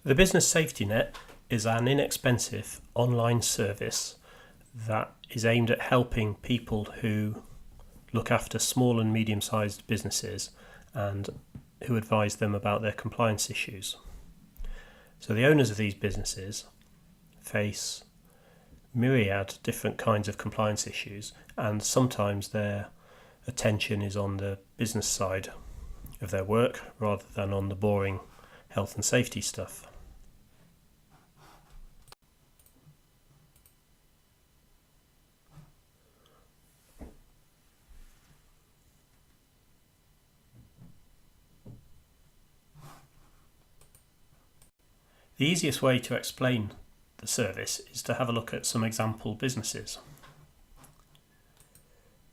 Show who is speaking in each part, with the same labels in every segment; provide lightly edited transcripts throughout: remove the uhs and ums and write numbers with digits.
Speaker 1: The Business Safety Net is an inexpensive online service that is aimed at helping people who look after small and medium-sized businesses and who advise them about their compliance issues. So the owners of these businesses face myriad different kinds of compliance issues, and sometimes their attention is on the business side of their work rather than on the boring health and safety stuff. The easiest way to explain the service is to have a look at some example businesses.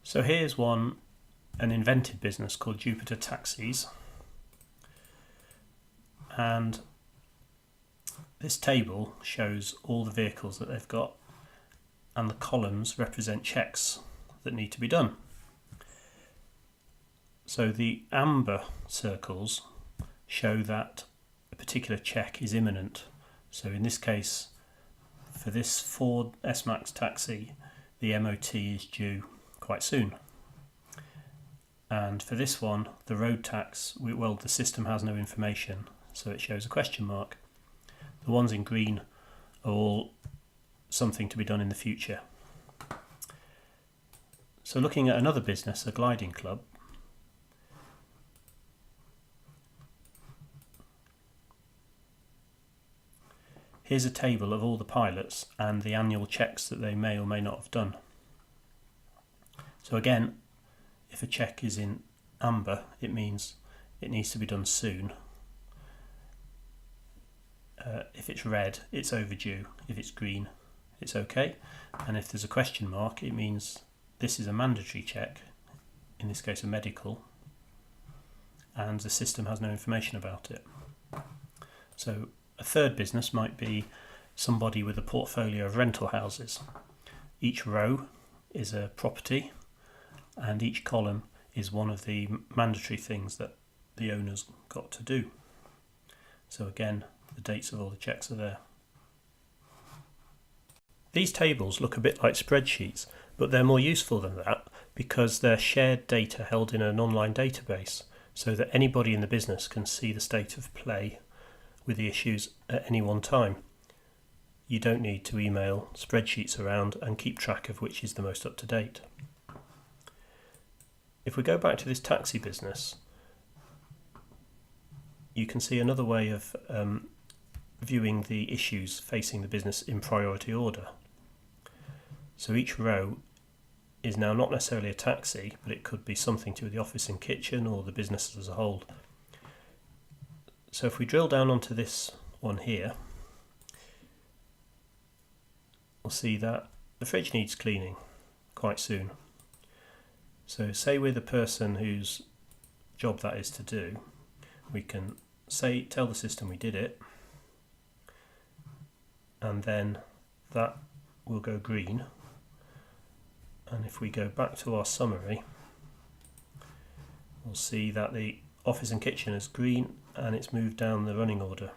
Speaker 1: So here's an invented business called Jupiter Taxis, and this table shows all the vehicles that they've got, and the columns represent checks that need to be done. So the amber circles show that a particular check is imminent. So in this case, for this Ford S-Max taxi, the MOT is due quite soon. And for this one, the road tax, the system has no information, so it shows a question mark. The ones in green are all something to be done in the future. So looking at another business, a gliding club, here's a table of all the pilots and the annual checks that they may or may not have done. So again, if a check is in amber, it means it needs to be done soon. If it's red, it's overdue. If it's green, it's okay. And if there's a question mark, it means this is a mandatory check, in this case a medical, and the system has no information about it. So a third business might be somebody with a portfolio of rental houses. Each row is a property, and each column is one of the mandatory things that the owner's got to do. So again, the dates of all the checks are there. These tables look a bit like spreadsheets, but they're more useful than that because they're shared data held in an online database, so that anybody in the business can see the state of play with the issues at any one time. You don't need to email spreadsheets around and keep track of which is the most up to date. If we go back to this taxi business, you can see another way of viewing the issues facing the business in priority order. So each row is now not necessarily a taxi, but it could be something to do with the office and kitchen or the business as a whole. So if we drill down onto this one here, we'll see that the fridge needs cleaning quite soon. So say we're the person whose job that is to do, we can tell the system we did it, and then that will go green. And if we go back to our summary, we'll see that the office and kitchen is green and it's moved down the running order.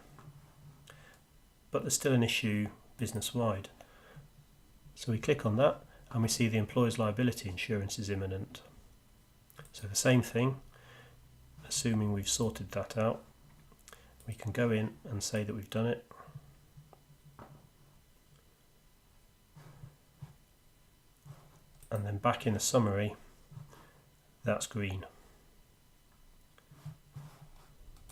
Speaker 1: But there's still an issue business-wide. So we click on that and we see the employer's liability insurance is imminent. So the same thing, assuming we've sorted that out, we can go in and say that we've done it. And then back in the summary, that's green.